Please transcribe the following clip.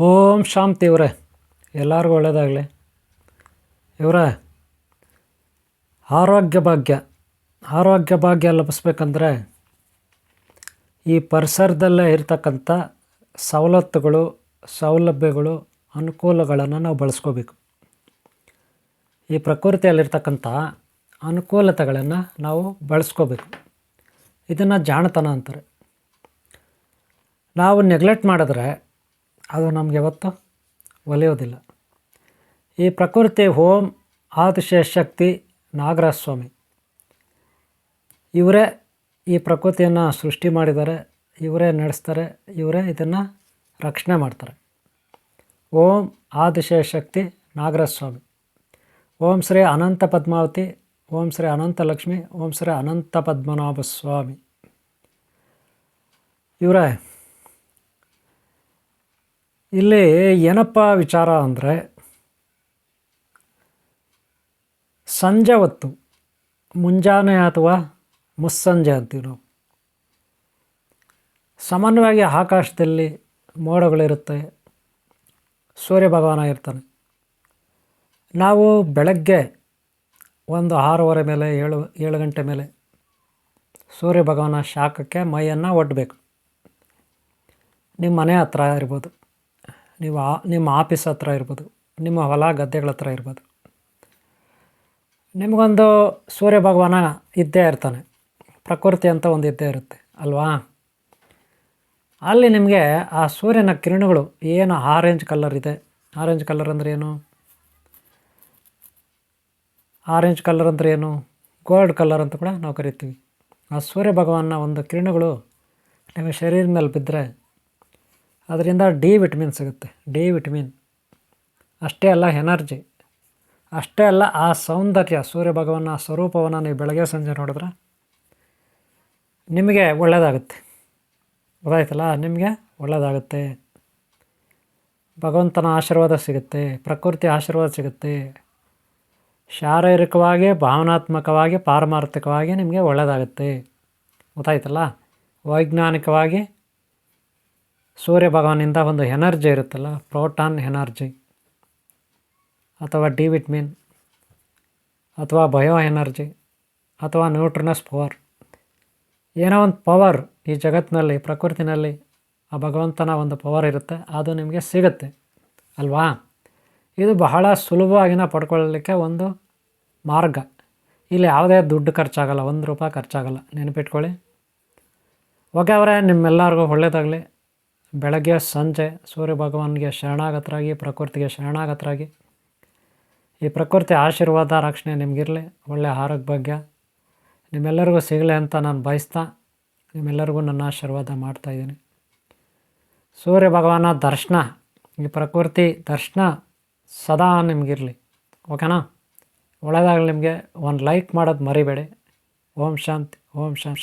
ಓಂ ಶಾಂತಿ ಇವರೇ, ಎಲ್ಲರಿಗೂ ಒಳ್ಳೆಯದಾಗಲಿ. ಇವರೇ, ಆರೋಗ್ಯ ಭಾಗ್ಯ ಲಭಿಸ್ಬೇಕಂದ್ರೆ ಈ ಪರಿಸರದಲ್ಲೇ ಇರ್ತಕ್ಕಂಥ ಸವಲತ್ತುಗಳು, ಸೌಲಭ್ಯಗಳು, ಅನುಕೂಲಗಳನ್ನು ನಾವು ಬಳಸ್ಕೋಬೇಕು. ಈ ಪ್ರಕೃತಿಯಲ್ಲಿರ್ತಕ್ಕಂಥ ಅನುಕೂಲತೆಗಳನ್ನು ನಾವು ಬಳಸ್ಕೋಬೇಕು. ಇದನ್ನು ಜಾಣತನ ಅಂತಾರೆ. ನಾವು ನೆಗ್ಲೆಕ್ಟ್ ಮಾಡಿದ್ರೆ ಅದು ನಮಗೆ ಯಾವತ್ತೂ ಒಲಿಯೋದಿಲ್ಲ. ಈ ಪ್ರಕೃತಿ ಓಂ ಆದಿಶಕ್ತಿ ನಾಗರಾಜ ಸ್ವಾಮಿ ಇವರೇ ಈ ಪ್ರಕೃತಿಯನ್ನು ಸೃಷ್ಟಿ ಮಾಡಿದ್ದಾರೆ, ಇವರೇ ನಡೆಸ್ತಾರೆ, ಇವರೇ ಇದನ್ನು ರಕ್ಷಣೆ ಮಾಡ್ತಾರೆ. ಓಂ ಆದಿಶಕ್ತಿ ನಾಗರಾಜ ಸ್ವಾಮಿ, ಓಂ ಶ್ರೀ ಅನಂತ ಪದ್ಮಾವತಿ, ಓಂ ಶ್ರೀ ಅನಂತ ಲಕ್ಷ್ಮಿ, ಓಂ ಶ್ರೀ ಅನಂತ ಪದ್ಮನಾಭ ಸ್ವಾಮಿ. ಇವರೇ, ಇಲ್ಲಿ ಏನಪ್ಪ ವಿಚಾರ ಅಂದರೆ, ಸಂಜೆ ಹೊತ್ತು, ಮುಂಜಾನೆ ಅಥವಾ ಮುಸ್ಸಂಜೆ ಅಂತೀವಿ ನಾವು, ಸಾಮಾನ್ಯವಾಗಿ ಆಕಾಶದಲ್ಲಿ ಮೋಡಗಳಿರುತ್ತೆ, ಸೂರ್ಯ ಭಗವಾನ ಇರ್ತಾನೆ. ನಾವು ಬೆಳಗ್ಗೆ ಒಂದು 6:30 ಮೇಲೆ 7 ಗಂಟೆ ಮೇಲೆ ಸೂರ್ಯ ಭಗವಾನ ಶಾಖಕ್ಕೆ ಮೈಯನ್ನು ಒಡ್ಡಬೇಕು. ನಿಮ್ಮ ಮನೆ ಹತ್ರ ಇರ್ಬೋದು, ನಿಮ್ಮ ಆಫೀಸ್ ಹತ್ರ ಇರ್ಬೋದು, ನಿಮ್ಮ ಹೊಲ ಗದ್ದೆಗಳ ಹತ್ರ ಇರ್ಬೋದು, ನಿಮಗೊಂದು ಸೂರ್ಯ ಭಗವಾನ ಇದ್ದೇ ಇರ್ತಾನೆ. ಪ್ರಕೃತಿ ಅಂತ ಒಂದು ಇದ್ದೇ ಇರುತ್ತೆ ಅಲ್ವಾ? ಅಲ್ಲಿ ನಿಮಗೆ ಆ ಸೂರ್ಯನ ಕಿರಣಗಳು ಏನು ಆರೆಂಜ್ ಕಲರ್ ಇದೆ. ಆರೆಂಜ್ ಕಲರ್ ಅಂದರೆ ಏನು? ಆರೆಂಜ್ ಕಲರ್ ಅಂದರೆ ಏನು? ಗೋಲ್ಡ್ ಕಲರ್ ಅಂತ ಕೂಡ ನಾವು ಕರಿತೀವಿ. ಆ ಸೂರ್ಯ ಭಗವಾನ ಒಂದು ಕಿರಣಗಳು ನಿಮ್ಮ ಶರೀರದ ಮೇಲೆ ಬಿದ್ದರೆ ಅದರಿಂದ ಡಿ ವಿಟಮಿನ್ ಸಿಗುತ್ತೆ. ಡಿ ವಿಟಮಿನ್ ಅಷ್ಟೇ ಅಲ್ಲ, ಎನರ್ಜಿ ಅಷ್ಟೇ ಅಲ್ಲ, ಆ ಸೌಂದರ್ಯ, ಸೂರ್ಯ ಭಗವಾನ ಸ್ವರೂಪವನ್ನು ನೀವು ಬೆಳಗ್ಗೆ ಸಂಜೆ ನೋಡಿದ್ರೆ ನಿಮಗೆ ಒಳ್ಳೆಯದಾಗುತ್ತೆ. ಗೊತ್ತಾಯ್ತಲ್ಲ? ನಿಮಗೆ ಒಳ್ಳೆಯದಾಗುತ್ತೆ. ಭಗವಂತನ ಆಶೀರ್ವಾದ ಸಿಗುತ್ತೆ, ಪ್ರಕೃತಿ ಆಶೀರ್ವಾದ ಸಿಗುತ್ತೆ. ಶಾರೀರಿಕವಾಗಿ, ಭಾವನಾತ್ಮಕವಾಗಿ, ಪಾರಮಾರ್ಥಿಕವಾಗಿ ನಿಮಗೆ ಒಳ್ಳೆಯದಾಗುತ್ತೆ. ಗೊತ್ತಾಯ್ತಲ್ಲ? ವೈಜ್ಞಾನಿಕವಾಗಿ ಸೂರ್ಯ ಭಗವಾನಿಂದ ಒಂದು ಎನರ್ಜಿ ಇರುತ್ತಲ್ಲ, ಪ್ರೋಟಾನ್ ಎನರ್ಜಿ ಅಥವಾ ಡಿ ವಿಟಮಿನ್ ಅಥವಾ ಬಯೋ ಎನರ್ಜಿ ಅಥವಾ ನ್ಯೂಟ್ರಿನಸ್ ಪವರ್, ಏನೋ ಒಂದು ಪವರ್ ಈ ಜಗತ್ತಿನಲ್ಲಿ, ಪ್ರಕೃತಿನಲ್ಲಿ ಆ ಭಗವಂತನ ಒಂದು ಪವರ್ ಇರುತ್ತೆ, ಅದು ನಿಮಗೆ ಸಿಗುತ್ತೆ ಅಲ್ವಾ? ಇದು ಬಹಳ ಸುಲಭವಾಗಿನ ಪಡ್ಕೊಳ್ಳಲಿಕ್ಕೆ ಒಂದು ಮಾರ್ಗ. ಇಲ್ಲಿ ಯಾವುದೇ ದುಡ್ಡು ಖರ್ಚಾಗಲ್ಲ, 1 ರೂಪಾಯಿ ಖರ್ಚಾಗಲ್ಲ, ನೆನಪಿಟ್ಕೊಳ್ಳಿ. ಓಕೆ ಅವರೇ, ನಿಮ್ಮೆಲ್ಲರಿಗೂ ಒಳ್ಳೆಯದಾಗಲಿ. ಬೆಳಗ್ಗೆ ಸಂಜೆ ಸೂರ್ಯ ಭಗವಾನ್ಗೆ ಶರಣಾಗತರಾಗಿ, ಪ್ರಕೃತಿಗೆ ಶರಣಾಗತರಾಗಿ, ಈ ಪ್ರಕೃತಿ ಆಶೀರ್ವಾದ ರಕ್ಷಣೆ ನಿಮಗಿರಲಿ. ಒಳ್ಳೆಯ ಆರೋಗ್ಯ ಭಾಗ್ಯ ನಿಮ್ಮೆಲ್ಲರಿಗೂ ಸಿಗಲಿ ಅಂತ ನಾನು ಬಯಸ್ತಾ ನಿಮ್ಮೆಲ್ಲರಿಗೂ ನನ್ನ ಆಶೀರ್ವಾದ ಮಾಡ್ತಾಯಿದ್ದೀನಿ. ಸೂರ್ಯ ಭಗವಾನ ದರ್ಶನ, ಈ ಪ್ರಕೃತಿ ದರ್ಶನ ಸದಾ ನಿಮಗಿರಲಿ. ಓಕೆನಾ? ಒಳ್ಳೆಯದಾಗಲಿ ನಿಮಗೆ. ಒಂದು ಲೈಕ್ ಮಾಡೋದು ಮರಿಬೇಡಿ. ಓಂ ಶಾಂತಿ, ಓಂ ಶಾಂತಿ.